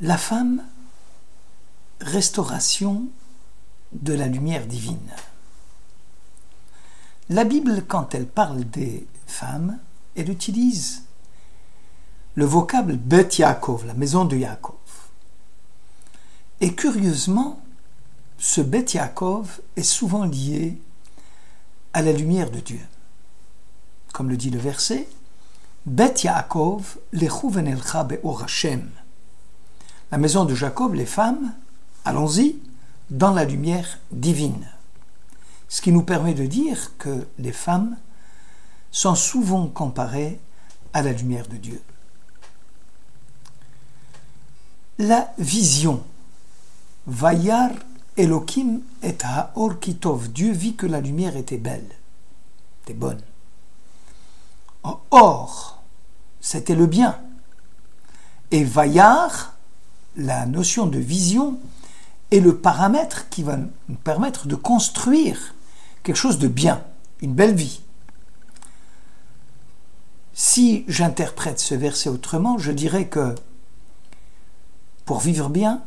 La femme, restauration de la lumière divine. La Bible, quand elle parle des femmes, elle utilise le vocable Bet Yaakov, la maison de Yaakov. Et curieusement, ce Bet Yaakov est souvent lié à la lumière de Dieu. Comme le dit le verset, Bet Yaakov lechu venelcha be'or Hashem. La maison de Jacob, les femmes, allons-y, dans la lumière divine. Ce qui nous permet de dire que les femmes sont souvent comparées à la lumière de Dieu. La vision. Vayar Elohim et ha'or kitov. Dieu vit que la lumière était belle, était bonne. Or, c'était le bien. Et Vayar, la notion de vision, est le paramètre qui va nous permettre de construire quelque chose de bien, une belle vie. Si j'interprète ce verset autrement, je dirais que pour vivre bien,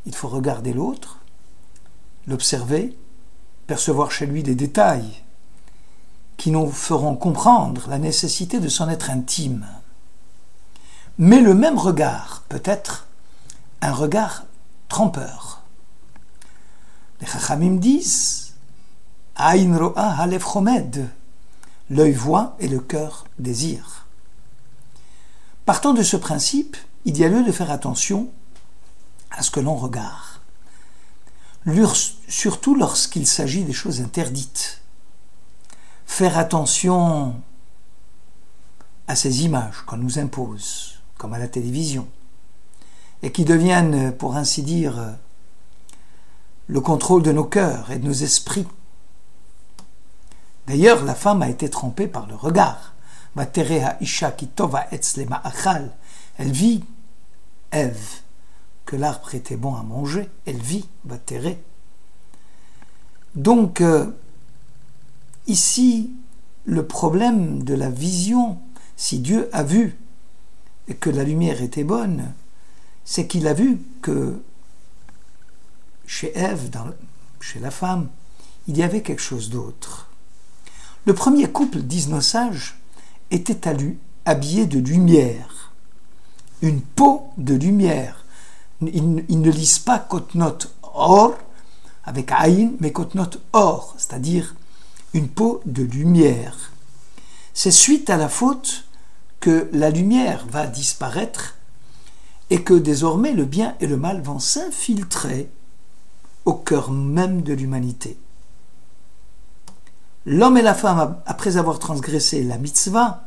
il faut regarder l'autre, l'observer, percevoir chez lui des détails qui nous feront comprendre la nécessité de s'en être intime. Mais le même regard peut être un regard trompeur. Les Chachamim disent Aïn ro'a halev chomed, l'œil voit et le cœur désire. Partant de ce principe, il y a lieu de faire attention à ce que l'on regarde, surtout lorsqu'il s'agit des choses interdites. Faire attention à ces images qu'on nous impose, comme à la télévision, et qui deviennent, pour ainsi dire, le contrôle de nos cœurs et de nos esprits. D'ailleurs, la femme a été trompée par le regard. Elle vit, Ève, que l'arbre était bon à manger. Elle vit, Vatéré. Donc, ici, le problème de la vision, si Dieu a vu et que la lumière était bonne, c'est qu'il a vu que chez Ève, chez la femme, il y avait quelque chose d'autre. Le premier couple, disent nos sages, était habillé de lumière, une peau de lumière. Ils ne lisent pas Kotnot Or avec Aïn, mais Kotnot Or, c'est-à-dire une peau de lumière. C'est suite à la faute que la lumière va disparaître et que désormais le bien et le mal vont s'infiltrer au cœur même de l'humanité. L'homme et la femme, après avoir transgressé la mitzvah,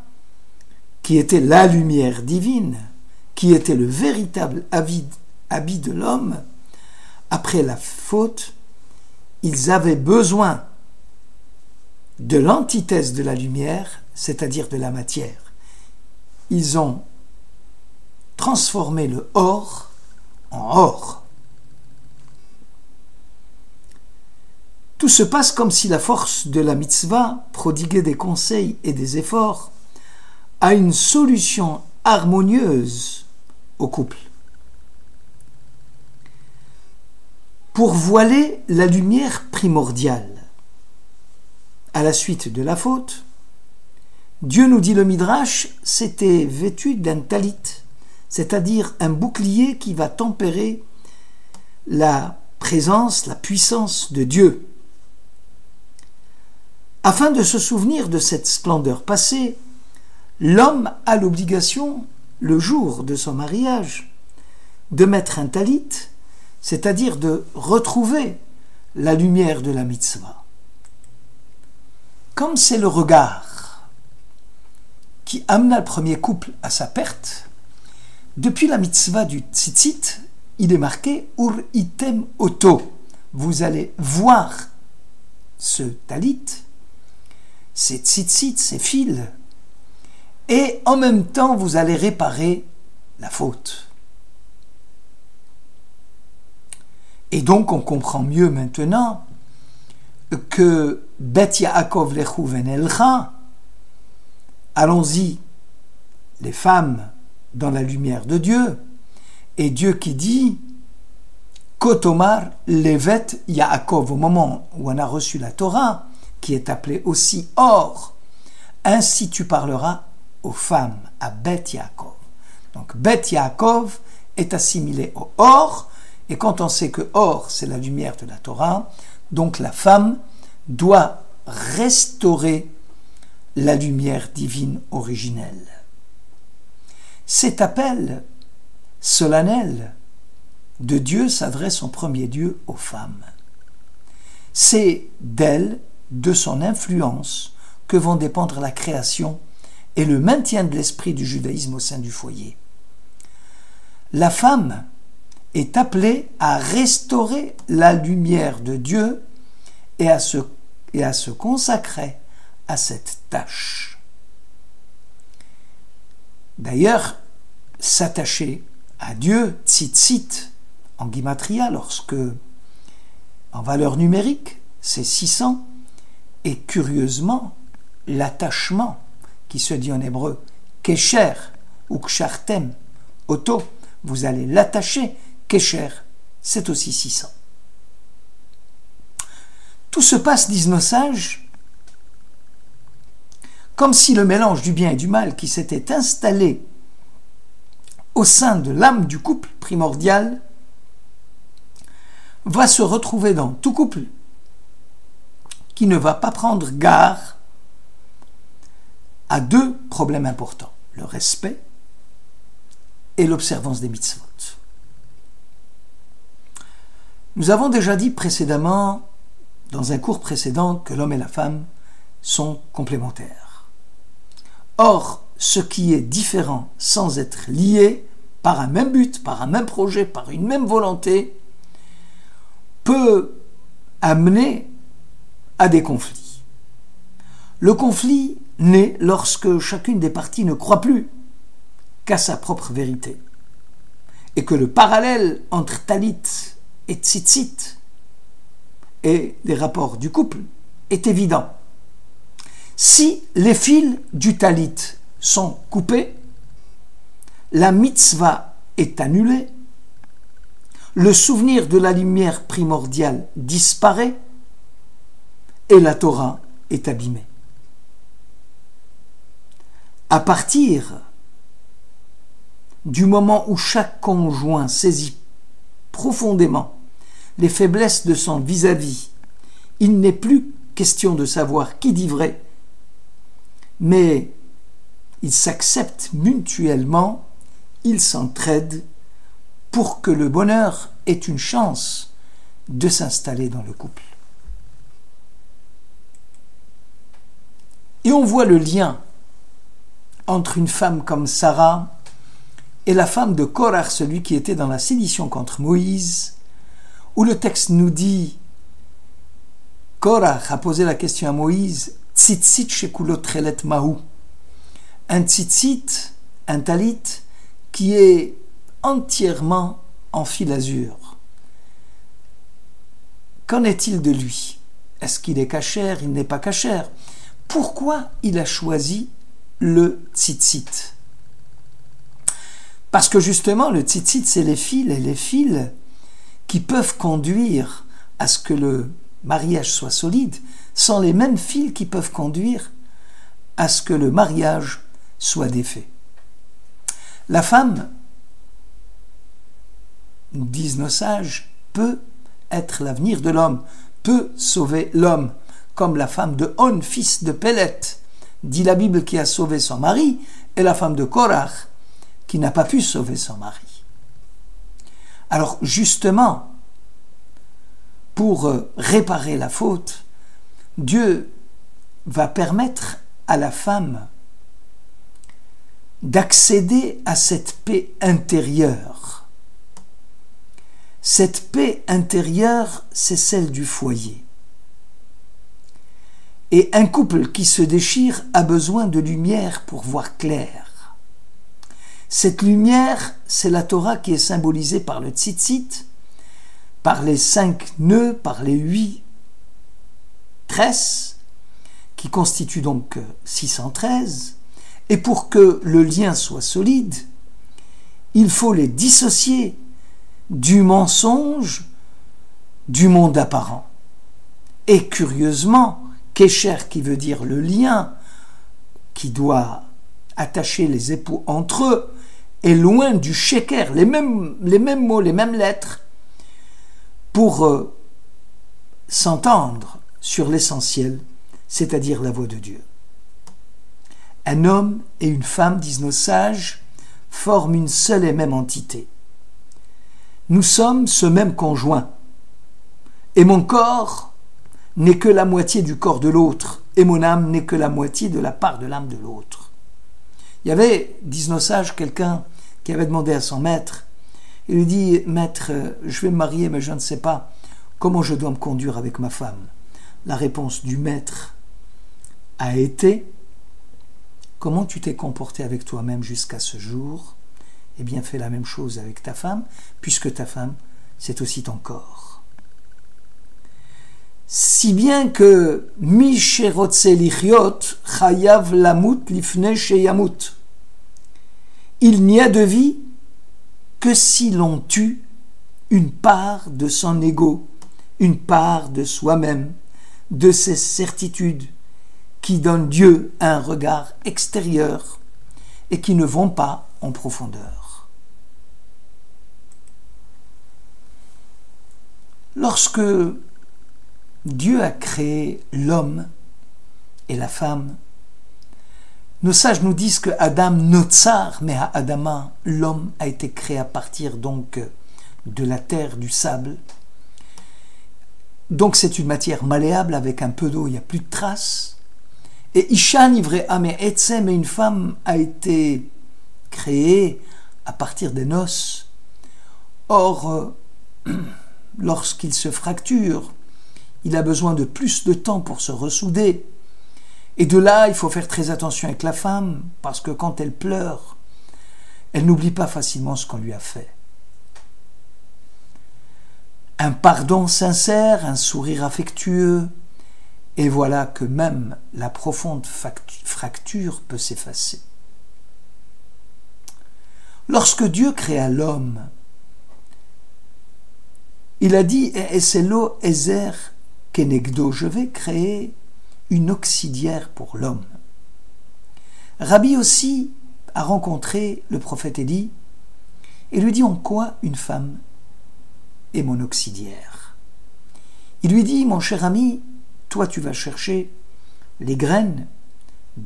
qui était la lumière divine, qui était le véritable habit de l'homme, après la faute, ils avaient besoin de l'antithèse de la lumière, c'est-à-dire de la matière. Ils ont transformé le or en or. Tout se passe comme si la force de la mitzvah prodiguait des conseils et des efforts à une solution harmonieuse au couple. Pour voiler la lumière primordiale, à la suite de la faute, Dieu, nous dit le Midrash, s'était vêtu d'un talit, c'est-à-dire un bouclier qui va tempérer la présence, la puissance de Dieu. Afin de se souvenir de cette splendeur passée, l'homme a l'obligation, le jour de son mariage, de mettre un talit, c'est-à-dire de retrouver la lumière de la mitzvah. Comme c'est le regard qui amena le premier couple à sa perte, depuis la mitzvah du tzitzit, il est marqué « Ur item oto ». Vous allez voir ce talit, ces tzitzit, ces fils, et en même temps vous allez réparer la faute. Et donc on comprend mieux maintenant que Bet Yaakov lechu venelcha, allons-y, les femmes dans la lumière de Dieu, Et Dieu qui dit Kotomar levet Yaakov, au moment où on a reçu la Torah, qui est appelée aussi Or, ainsi tu parleras aux femmes, à Bet Yaakov. Donc Bet Yaakov est assimilé au Or, et quand on sait que Or, c'est la lumière de la Torah, donc la femme doit restaurer la lumière divine originelle. Cet appel solennel de Dieu s'adresse en premier lieu aux femmes. C'est d'elles, de son influence, que vont dépendre la création et le maintien de l'esprit du judaïsme au sein du foyer. La femme est appelée à restaurer la lumière de Dieu et à se consacrer à cette tâche. D'ailleurs, s'attacher à Dieu, tzitzit, en guimatria, lorsque, en valeur numérique, c'est 600, et curieusement, l'attachement, qui se dit en hébreu, kesher ou kshartem, auto, vous allez l'attacher, kesher, c'est aussi 600. Tout se passe, disent nos sages, comme si le mélange du bien et du mal qui s'était installé au sein de l'âme du couple primordial va se retrouver dans tout couple qui ne va pas prendre garde à deux problèmes importants, le respect et l'observance des mitzvot. Nous avons déjà dit précédemment, dans un cours précédent, que l'homme et la femme sont complémentaires. Or, ce qui est différent sans être lié par un même but, par un même projet, par une même volonté, peut amener à des conflits. Le conflit naît lorsque chacune des parties ne croit plus qu'à sa propre vérité et que le parallèle entre talit et tzitzit et les rapports du couple est évident. Si les fils du talit sont coupés, la mitzvah est annulée, le souvenir de la lumière primordiale disparaît et la Torah est abîmée. À partir du moment où chaque conjoint saisit profondément les faiblesses de son vis-à-vis, il n'est plus question de savoir qui dit vrai, mais ils s'acceptent mutuellement, ils s'entraident pour que le bonheur ait une chance de s'installer dans le couple. Et on voit le lien entre une femme comme Sarah et la femme de Korach, celui qui était dans la sédition contre Moïse, où le texte nous dit Korach a posé la question à Moïse, tzitzit shekulot chelet mahu, un tzitzit, un talit qui est entièrement en fil azur. Qu'en est-il de lui? Est-ce qu'il est cachère? Il n'est pas cachère. Pourquoi il a choisi le tzitzit? Parce que justement, le tzitzit, c'est les fils, et les fils qui peuvent conduire à ce que le mariage soit solide sont les mêmes fils qui peuvent conduire à ce que le mariage soit défait. La femme, nous disent nos sages, peut être l'avenir de l'homme, peut sauver l'homme, comme la femme de On, fils de Pélet, dit la Bible, qui a sauvé son mari, et la femme de Korach, qui n'a pas pu sauver son mari. Alors justement, pour réparer la faute, Dieu va permettre à la femme d'accéder à cette paix intérieure. Cette paix intérieure, c'est celle du foyer. Et un couple qui se déchire a besoin de lumière pour voir clair. Cette lumière, c'est la Torah qui est symbolisée par le tzitzit, par les 5 nœuds, par les 8 tresses, qui constituent donc 613. Et pour que le lien soit solide, il faut les dissocier du mensonge, du monde apparent. Et curieusement, Kesher, qui veut dire le lien, qui doit attacher les époux entre eux, est loin du sheker, les mêmes mots, les mêmes lettres, pour s'entendre sur l'essentiel, c'est-à-dire la voix de Dieu. Un homme et une femme, disent nos sages, forment une seule et même entité. Nous sommes ce même conjoint, et mon corps n'est que la moitié du corps de l'autre, et mon âme n'est que la moitié de la part de l'âme de l'autre. Il y avait, disent nos sages, quelqu'un qui avait demandé à son maître, il lui dit, « Maître, je vais me marier, mais je ne sais pas comment je dois me conduire avec ma femme. » La réponse du maître a été, « Comment tu t'es comporté avec toi-même jusqu'à ce jour ? Eh bien, fais la même chose avec ta femme, puisque ta femme, c'est aussi ton corps. » Si bien que « Mi sherotse lichiot, chayav lamut lifne sheyamut » il n'y a de vie que si l'on tue une part de son ego, une part de soi-même, de ses certitudes, qui donnent Dieu un regard extérieur et qui ne vont pas en profondeur. Lorsque Dieu a créé l'homme et la femme, nos sages nous disent que Adam notsar, mais à Adama, l'homme a été créé à partir donc de la terre, du sable. Donc c'est une matière malléable avec un peu d'eau, il n'y a plus de traces. Et Ishan ivré ame etzem, et une femme a été créée à partir des noces. Or, lorsqu'il se fracture, il a besoin de plus de temps pour se ressouder. Et de là, il faut faire très attention avec la femme, parce que quand elle pleure, elle n'oublie pas facilement ce qu'on lui a fait. Un pardon sincère, un sourire affectueux, et voilà que même la profonde fracture peut s'effacer. Lorsque Dieu créa l'homme, il a dit « Eselo ezer kenegdo » je vais créer une auxiliaire pour l'homme. Rabbi aussi a rencontré le prophète Élie et lui dit « En quoi une femme est mon auxiliaire ?» Il lui dit « Mon cher ami, toi tu vas chercher les graines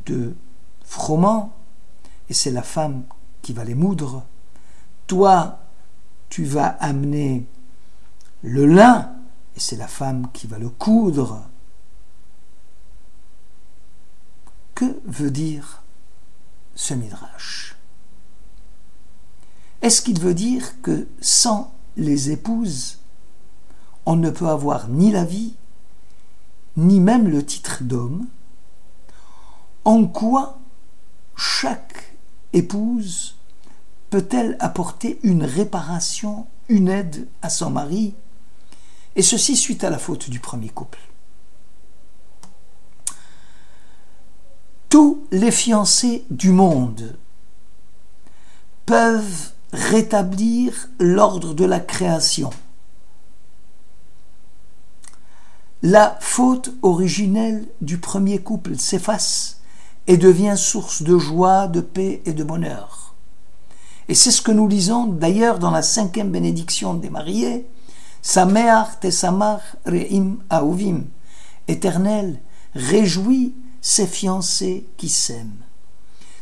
de froment et c'est la femme qui va les moudre. Toi tu vas amener le lin et c'est la femme qui va le coudre. » Que veut dire ce midrash? Est-ce qu'il veut dire que sans les épouses, on ne peut avoir ni la vie, ni même le titre d'homme? En quoi chaque épouse peut-elle apporter une réparation, une aide à son mari, et ceci suite à la faute du premier couple? Tous les fiancés du monde peuvent rétablir l'ordre de la création. La faute originelle du premier couple s'efface et devient source de joie, de paix et de bonheur. Et c'est ce que nous lisons d'ailleurs dans la 5e bénédiction des mariés, Sameach tesamach re'im ahavim, Éternel, réjouis ces fiancés qui s'aiment.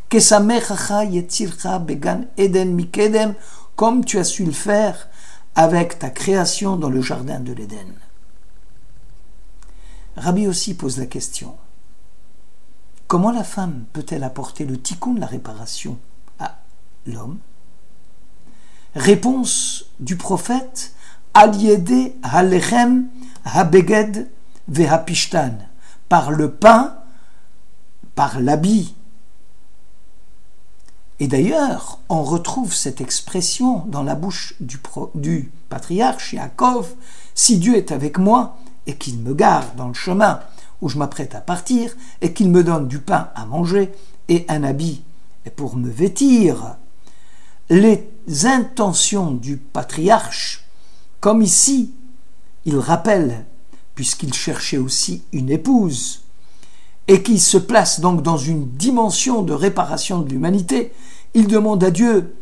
Kesamechacha yetzircha began eden mikedem, comme tu as su le faire avec ta création dans le jardin de l'Éden. Rabbi aussi pose la question, comment la femme peut-elle apporter le tikkun, la réparation, à l'homme? Réponse du prophète, al yede halechem habeged vehapishtan, par le pain, par l'habit. Et d'ailleurs, on retrouve cette expression dans la bouche du patriarche Yaakov, si Dieu est avec moi et qu'il me garde dans le chemin où je m'apprête à partir et qu'il me donne du pain à manger et un habit pour me vêtir, les intentions du patriarche, comme ici, il rappelle, puisqu'il cherchait aussi une épouse, et qui se place donc dans une dimension de réparation de l'humanité, il demande à Dieu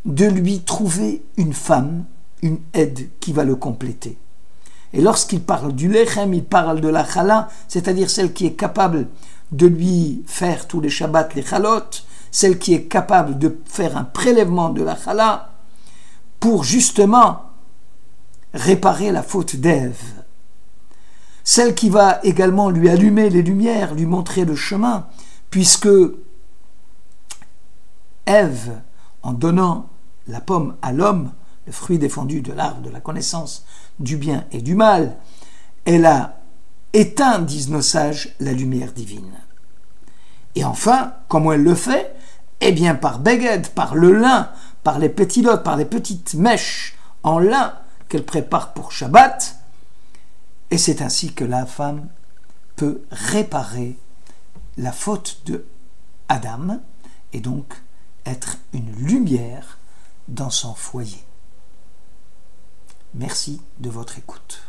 de lui trouver une femme, une aide qui va le compléter. Et lorsqu'il parle du lechem, il parle de la chala, c'est-à-dire celle qui est capable de lui faire tous les shabbats, les chalot, celle qui est capable de faire un prélèvement de la chala pour justement réparer la faute d'Ève. Celle qui va également lui allumer les lumières, lui montrer le chemin, puisque Ève, en donnant la pomme à l'homme, le fruit défendu de l'arbre de la connaissance du bien et du mal, elle a éteint, disent nos sages, la lumière divine. Et enfin, comment elle le fait? Eh bien par beged, par le lin, par les pétilotes, par les petites mèches en lin qu'elle prépare pour Shabbat. Et c'est ainsi que la femme peut réparer la faute de Adam et donc être une lumière dans son foyer. Merci de votre écoute.